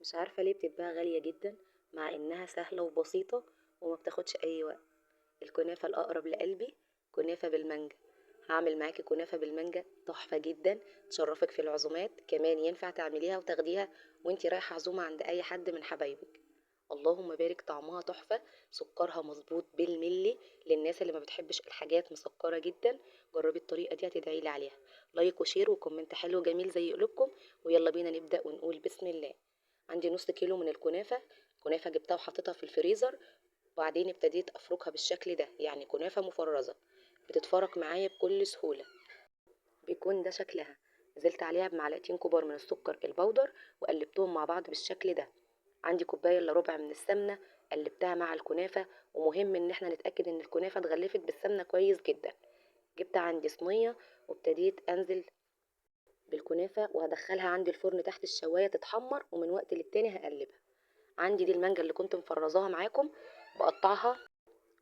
مش عارفة ليه بتتباع غالية جدا، مع انها سهلة وبسيطة وما بتاخدش اي وقت. الكنافة الاقرب لقلبي كنافة بالمانجا. هعمل معاكي كنافة بالمانجا تحفة جدا، تشرفك في العزومات، كمان ينفع تعمليها وتاخديها وانتي رايحة عزومة عند اي حد من حبايبك. اللهم بارك، طعمها تحفة، سكرها مظبوط بالملي. للناس اللي ما بتحبش الحاجات مسكرة جدا، جربي الطريقة دي هتدعيلي عليها. لايك وشير وكومنت حلو جميل زي قلوبكم. ويلا بينا نبدأ ونقول بسم الله. عندي نص كيلو من الكنافة. كنافة جبتها وحطيتها في الفريزر، وبعدين ابتديت افركها بالشكل ده، يعني كنافة مفرزة بتتفرك معايا بكل سهولة. بيكون ده شكلها. نزلت عليها بمعلقتين كبار من السكر البودر وقلبتهم مع بعض بالشكل ده. عندي كوباية الا ربع من السمنة، قلبتها مع الكنافة. ومهم ان احنا نتأكد ان الكنافة اتغلفت بالسمنة كويس جدا. جبت عندي صينية وابتديت انزل بالكنافة وهدخلها عندي الفرن تحت الشواية تتحمر، ومن وقت للتاني هقلبها. عندي دي المانجا اللي كنت مفرزاها معاكم، بقطعها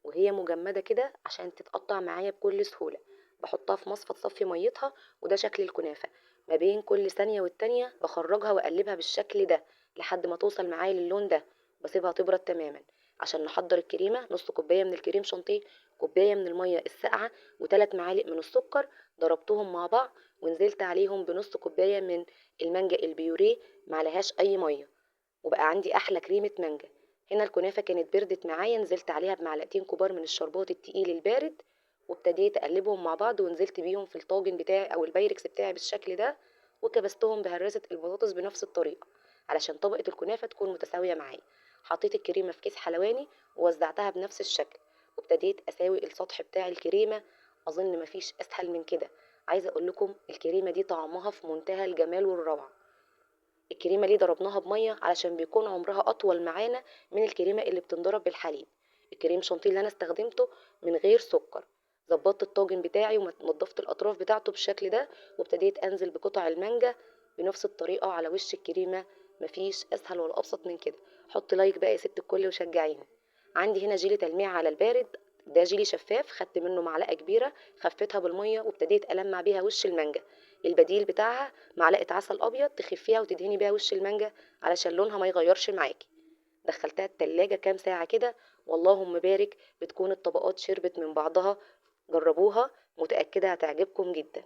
وهي مجمدة كده عشان تتقطع معايا بكل سهولة. بحطها في مصفى تصفي ميتها، وده شكل الكنافة. ما بين كل ثانية والتانية بخرجها واقلبها بالشكل ده لحد ما توصل معايا للون ده. بسيبها تبرد تماما. عشان نحضر الكريمة، نص كوباية من الكريم شانتيه، كوباية من المية الساقعة، وثلاث معالق من السكر. ضربتهم مع بعض ونزلت عليهم بنص كوباية من المانجا البيوريه، معلهاش أي مية، وبقى عندي احلى كريمه مانجا. هنا الكنافه كانت بردت معايا، نزلت عليها بمعلقتين كبار من الشربات التقيل البارد، وابتديت اقلبهم مع بعض ونزلت بيهم في الطاجن بتاعي او البايركس بتاعي بالشكل ده. وكبستهم بهراسه البطاطس بنفس الطريقه علشان طبقه الكنافه تكون متساويه معايا. حطيت الكريمه في كيس حلواني ووزعتها بنفس الشكل، وابتديت اساوي السطح بتاع الكريمه. اظن مفيش اسهل من كده. عايزه اقول لكم الكريمه دي طعمها في منتهى الجمال والروعه. الكريمه ليه ضربناها بميه؟ علشان بيكون عمرها اطول معانا من الكريمه اللي بتنضرب بالحليب. الكريم شانتيه اللي انا استخدمته من غير سكر. ظبطت الطاجن بتاعي ونضفت الاطراف بتاعته بالشكل ده، وابتديت انزل بقطع المانجا بنفس الطريقه على وش الكريمه. مفيش اسهل ولا ابسط من كده. حط لايك بقى يا ست الكل وشجعيني. عندي هنا جيلي تلميع على البارد. ده جيلي شفاف، خدت منه معلقه كبيره، خفتها بالميه وابتديت المع بيها وش المانجا. البديل بتاعها معلقه عسل ابيض تخفيها وتدهني بيها وش المانجا علشان لونها ما يغيرش معاكي. دخلتها التلاجة كام ساعة كده. واللهم بارك، بتكون الطبقات شربت من بعضها. جربوها، متأكدة هتعجبكم جدا.